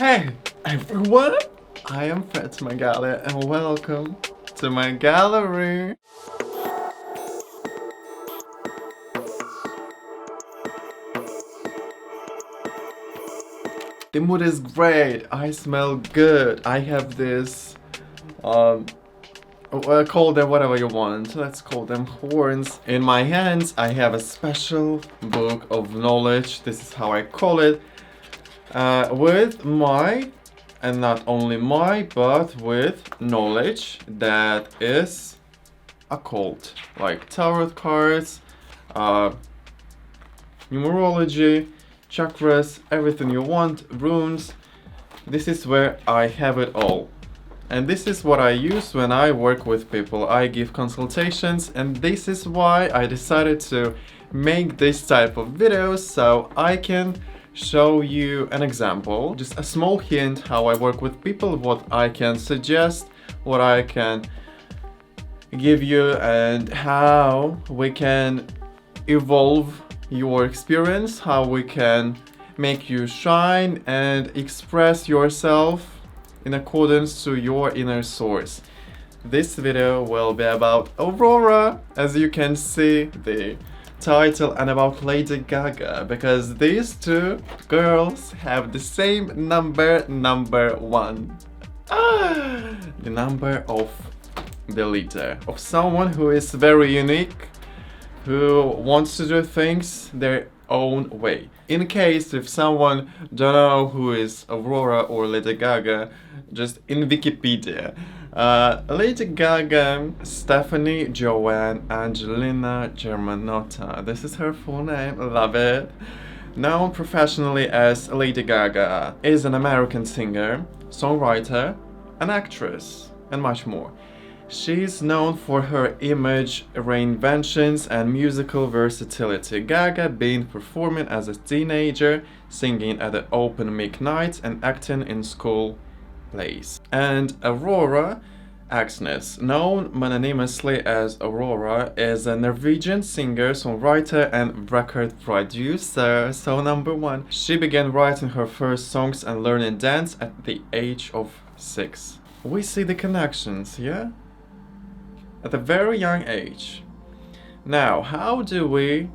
Hey everyone, I am Fatima Gala and welcome to my gallery. The mood is great, I smell good, I have this, call them whatever you want, let's call them horns. In my hands I have a special book of knowledge, this is how I call it, with my, and not only my, but with knowledge that is occult, like tarot cards, numerology, chakras, everything you want, runes. This is where I have it all. And this is what I use when I work with people. I give consultations, and this is why I decided to make this type of videos, so I can show you an example, just a small hint how I work with people, what I can suggest, what I can give you, and how we can evolve your experience, how we can make you shine and express yourself in accordance to your inner source. This video will be about Aurora, as you can see the title, and about Lady Gaga, because these two girls have the same number 1. The number of the leader, of someone who is very unique, who wants to do things their own way. In case if someone don't know who is Aurora or Lady Gaga, just in Wikipedia. Lady Gaga, Stephanie Joanne Angelina Germanotta. This is her full name, love it. Known professionally as Lady Gaga, is an American singer, songwriter, an actress, and much more. She's known for her image reinventions and musical versatility. Gaga being performing as a teenager, singing at the open mic nights and acting in school plays. And Aurora Aksnes, known mononymously as Aurora, is a Norwegian singer, songwriter and record producer. So number 1, she began writing her first songs and learning dance at the age of 6. We see the connections, yeah? At a very young age. Now, how do we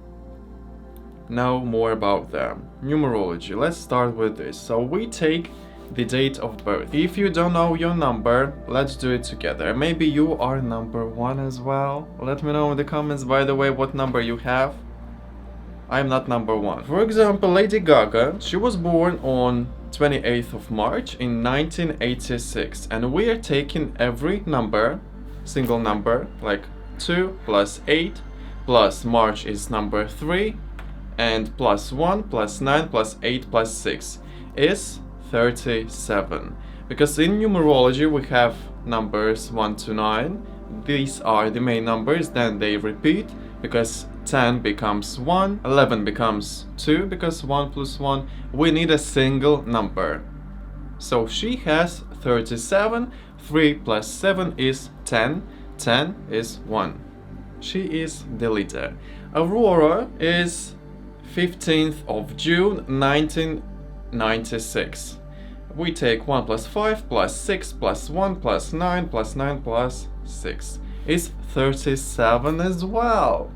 know more about them? Numerology. Let's start with this. So we take the date of birth. If you don't know your number, let's do it together. Maybe you are number 1 as well. Let me know in the comments, by the way, what number you have. I'm not number 1. For example, Lady Gaga, she was born on 28th of March in 1986, and we are taking every number, single number, like 2 plus 8 plus March is number 3, and plus 1 plus 9 plus 8 plus 6 is 37. Because in numerology we have numbers 1 to 9. These are the main numbers, then they repeat, because 10 becomes 1, 11 becomes 2, because 1 plus 1, we need a single number. So she has 37, 3 plus 7 is 10, 10 is 1. She is the leader. Aurora is 15th of June 1996. We take 1 plus 5 plus 6 plus 1 plus 9 plus 9 plus 6 is 37 as well.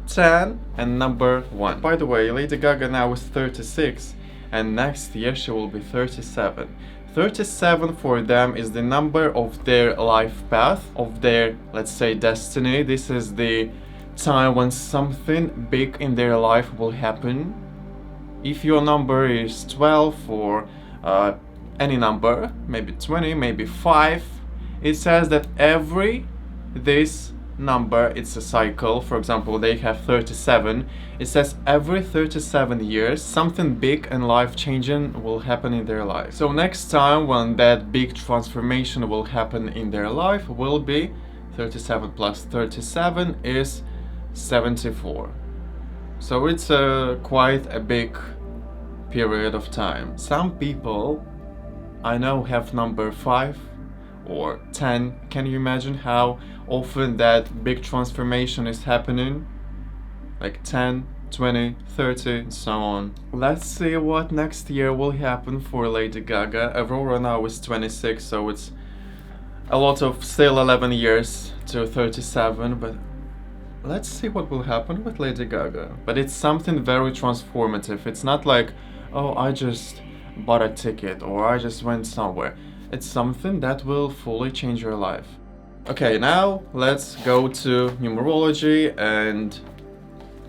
10 and number 1. By the way, Lady Gaga now is 36, and next year she will be 37. 37 for them is the number of their life path, of their, let's say, destiny. This is the time when something big in their life will happen. If your number is 12 or any number, maybe 20, maybe 5, it says that this number, it's a cycle. For example, they have 37. It says every 37 years something big and life-changing will happen in their life. So next time when that big transformation will happen in their life will be 37 plus 37 is 74. So it's quite a big period of time. Some people I know have number 5 or 10. Can you imagine how often that big transformation is happening? Like 10, 20, 30, and so on. Let's see what next year will happen for Lady Gaga. Aurora now is 26, so it's a lot of still 11 years to 37, but let's see what will happen with Lady Gaga. But it's something very transformative. It's not like, oh, I just bought a ticket or I just went somewhere. It's something that will fully change your life. Okay, now let's go to numerology and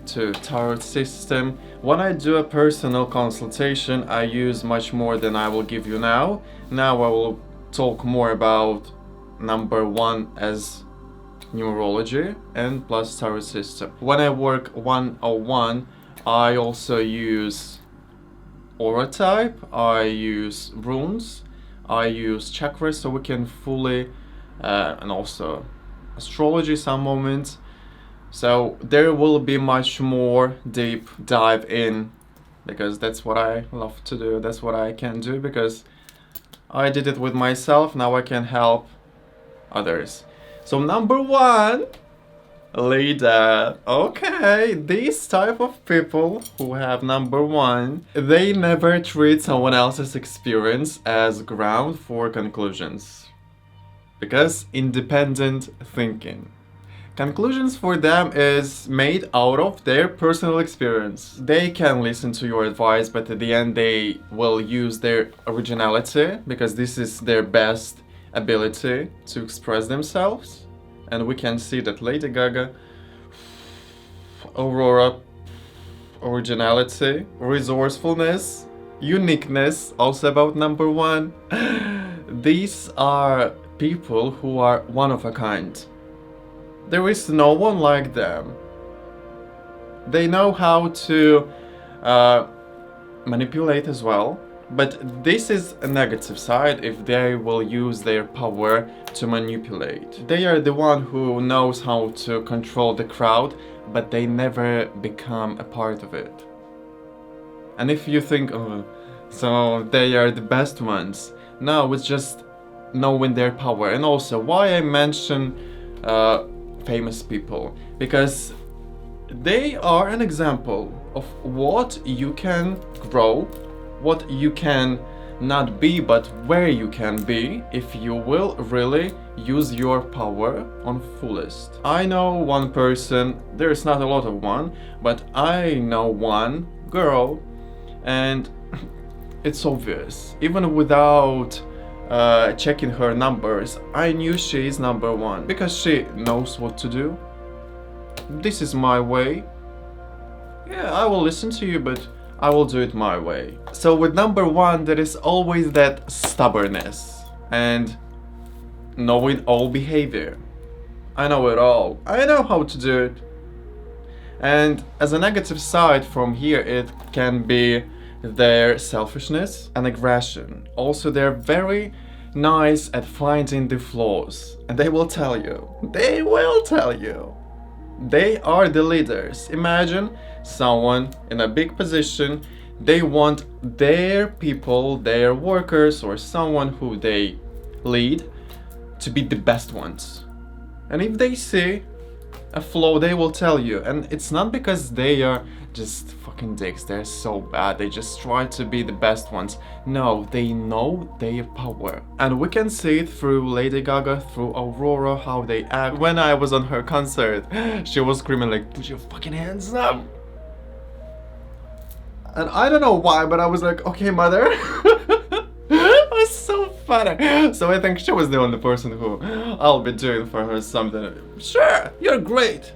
to tarot system. When I do a personal consultation, I use much more than I will give you now. Now I will talk more about number one as numerology and plus tarot system. When I work 101, I also use aura type, I use runes, I use chakras, so we can fully and also astrology some moments. So there will be much more deep dive in, because that's what I love to do, that's what I can do, because I did it with myself, now I can help others. So number one, leader. Okay, these type of people who have number one, they never treat someone else's experience as ground for conclusions. Because independent thinking. Conclusions for them is made out of their personal experience. They can listen to your advice, but at the end they will use their originality, because this is their best ability to express themselves. And we can see that Lady Gaga, Aurora, originality, resourcefulness, uniqueness, also about number one. These are people who are one of a kind. There is no one like them. They know how to manipulate as well, but this is a negative side if they will use their power to manipulate. They are the one who knows how to control the crowd, but they never become a part of it. And if you think, oh, so they are the best ones, no, it's just knowing their power. And also, why I mention famous people, because they are an example of what you can grow, what you can not be, but where you can be if you will really use your power on fullest. I know one person, there's not a lot of one, but I know one girl, and it's obvious. Even without checking her numbers, I knew she is number one, because she knows what to do. This is my way. Yeah, I will listen to you, but I will do it my way. So with number one, there is always that stubbornness and knowing all behavior. I know it all. I know how to do it. And as a negative side from here, it can be their selfishness and aggression. Also, they're very nice at finding the flaws. And they will tell you. They will tell you. They are the leaders. Imagine someone in a big position, they want their people, their workers, or someone who they lead to be the best ones. And if they see a flaw, they will tell you. And it's not because they are just fucking dicks, they're so bad, they just try to be the best ones. No, they know their power. And we can see it through Lady Gaga, through Aurora, how they act. When I was on her concert, she was screaming like, put your fucking hands up. And I don't know why, but I was like, okay, mother. It was so funny. So I think she was the only person who I'll be doing for her something. Sure, you're great.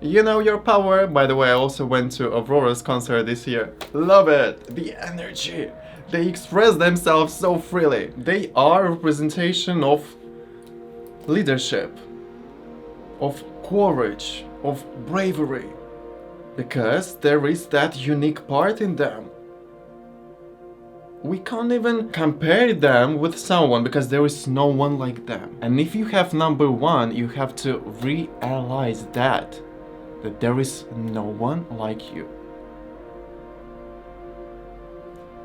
You know your power. By the way, I also went to Aurora's concert this year. Love it. The energy. They express themselves so freely. They are a representation of leadership, of courage, of bravery. Because there is that unique part in them. We can't even compare them with someone, because there is no one like them. And if you have number one, you have to realize that there is no one like you.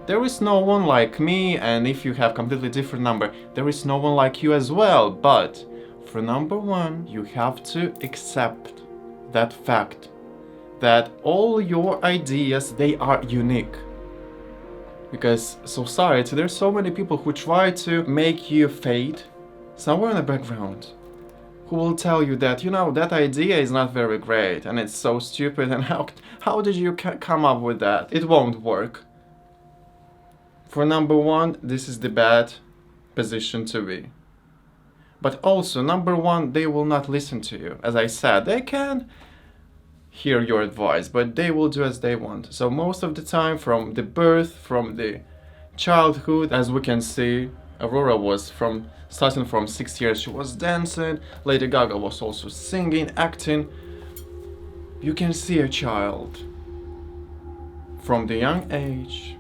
There is no one like me, and if you have completely different number, there is no one like you as well. But for number one, you have to accept that fact that all your ideas, they are unique. Because society, there's so many people who try to make you fade somewhere in the background, who will tell you that, that idea is not very great and it's so stupid, and how did you come up with that? It won't work. For number one, this is the bad position to be. But also, number one, they will not listen to you. As I said, they can hear your advice, but they will do as they want. So most of the time, from the birth, from the childhood, as we can see, Aurora was starting from 6 years, she was dancing. Lady Gaga was also singing, acting. You can see a child from the young age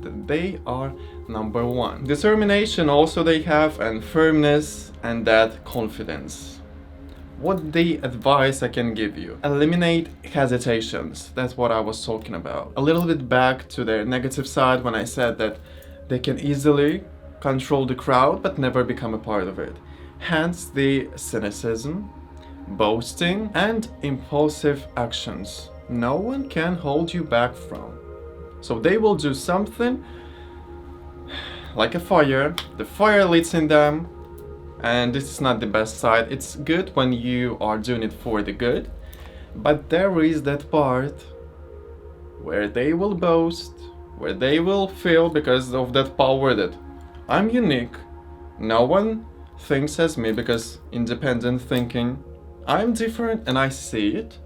that they are number one. Determination also they have, and firmness, and that confidence. What the advice I can give you? Eliminate hesitations. That's what I was talking about. A little bit back to their negative side when I said that they can easily control the crowd but never become a part of it. Hence the cynicism, boasting, and impulsive actions. No one can hold you back from. So they will do something like a fire. The fire leads in them, and this is not the best side. It's good when you are doing it for the good, but there is that part where they will boast, where they will feel, because of that power, that I'm unique, no one thinks as me, because independent thinking, I'm different and I see it.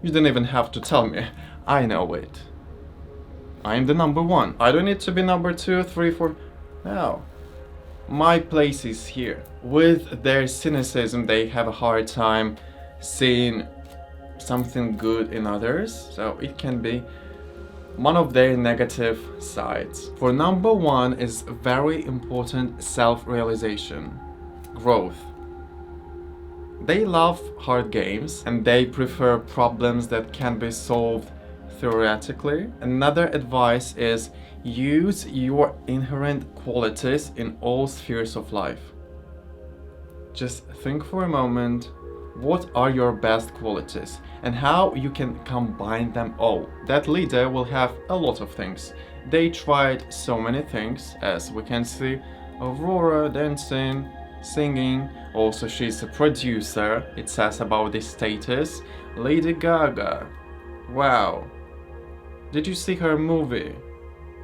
You don't even have to tell me, I know it. I'm the number one. I don't need to be number 2, 3, 4. No. My place is here. With their cynicism, they have a hard time seeing something good in others. So it can be one of their negative sides. For number one is very important: self-realization, growth. They love hard games and they prefer problems that can be solved theoretically. Another advice is use your inherent qualities in all spheres of life. Just think for a moment, what are your best qualities and how you can combine them all. That leader will have a lot of things. They tried so many things, as we can see: Aurora dancing, singing, also she's a producer, it says about this status. Lady Gaga, wow. Did you see her movie?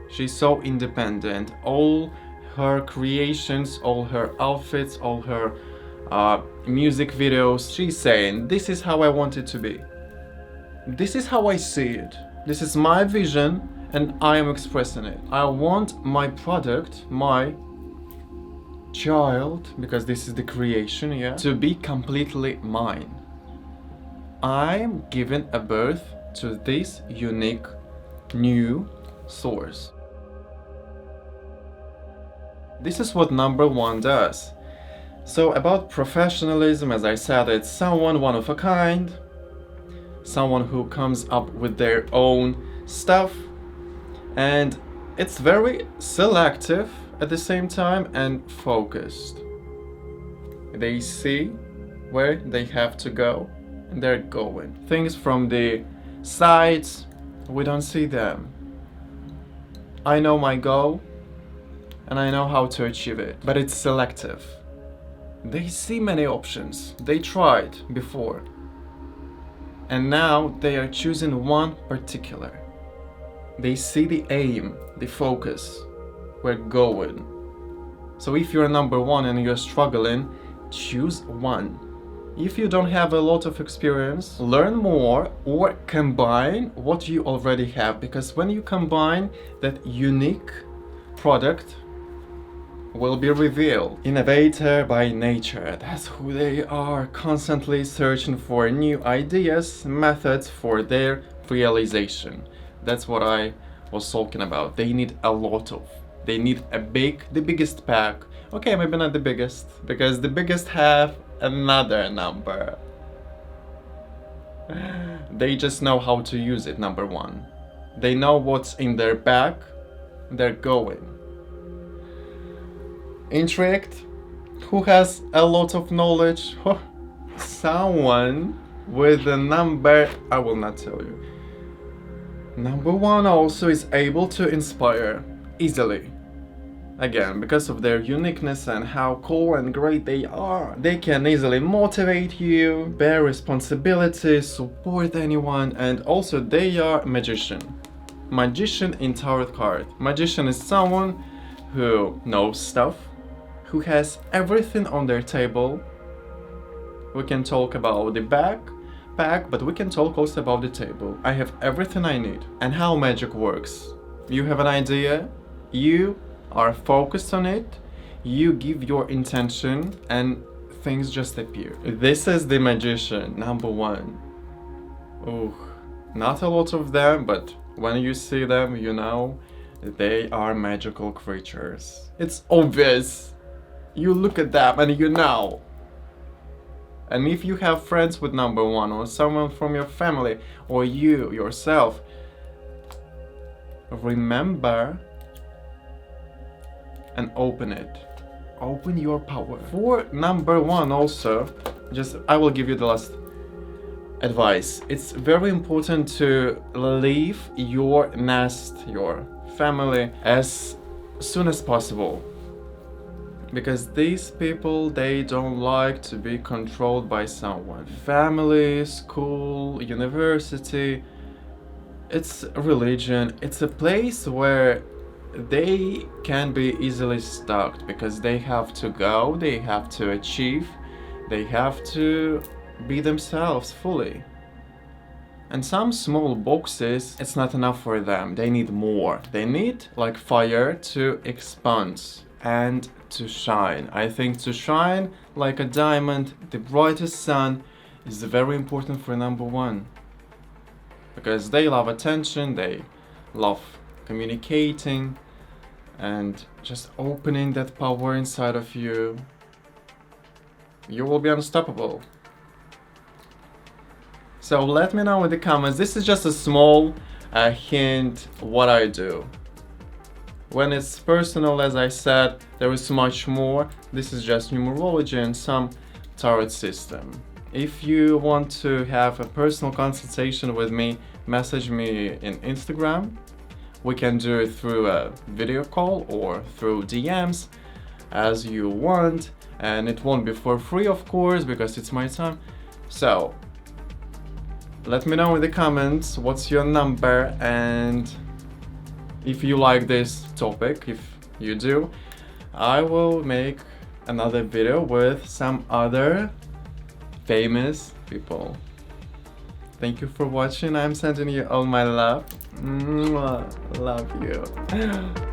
She's so independent. All her creations, all her outfits, all her music videos, she's saying, this is how I want it to be. This is how I see it. This is my vision and I am expressing it. I want my product, my child, because this is the creation, yeah, to be completely mine. I'm giving a birth to this unique new source. This is what number one does. So about professionalism, as I said, it's someone one of a kind, someone who comes up with their own stuff, and it's very selective at the same time and focused. They see where they have to go and they're going. Things from the sides, we don't see them. I know my goal and I know how to achieve it, but it's selective. They see many options. They tried before. And now they are choosing one particular. They see the aim, the focus. We're going. So if you're number one and you're struggling, choose one. If you don't have a lot of experience, learn more or combine what you already have, because when you combine, that unique product will be revealed. Innovator by nature, that's who they are, constantly searching for new ideas, methods for their realization. That's what I was talking about. They need a lot of. They need the biggest pack. Okay, maybe not the biggest, because the biggest have another number. They just know how to use it, number one. They know what's in their pack, they're going. Intrigued? Who has a lot of knowledge? Someone with the number, I will not tell you. Number 1 also is able to inspire easily. Again, because of their uniqueness and how cool and great they are, they can easily motivate you, bear responsibility, support anyone, and also they are magician. Magician in tarot card. Magician is someone who knows stuff, who has everything on their table. We can talk about the back, but we can talk also about the table. I have everything I need. And how magic works. You have an idea, you are focused on it, you give your intention, and things just appear. This is the magician, number 1. Oh, not a lot of them, but when you see them, you know they are magical creatures. It's obvious. You look at them and you know. And if you have friends with number 1 or someone from your family or you yourself, remember and open it. Open your power. For number 1 also, I will give you the last advice. It's very important to leave your nest, your family, as soon as possible. Because these people, they don't like to be controlled by someone. Family, school, university, it's religion. It's a place where they can be easily stuck because they have to go, they have to achieve, they have to be themselves fully. And some small boxes, it's not enough for them. They need more. They need, like fire, to expand and to shine. I think to shine like a diamond, the brightest sun, is very important for number 1. Because they love attention, they love communicating, and just opening that power inside of you. You will be unstoppable. So let me know in the comments. This is just a small hint what I do. When it's personal, as I said, there is much more. This is just numerology and some tarot system. If you want to have a personal consultation with me, message me in Instagram. We can do it through a video call or through DMs, as you want. And it won't be for free, of course, because it's my time. So let me know in the comments what's your number, and if you like this topic. If you do, I will make another video with some other famous people. Thank you for watching. I'm sending you all my love. Mwah. Love you.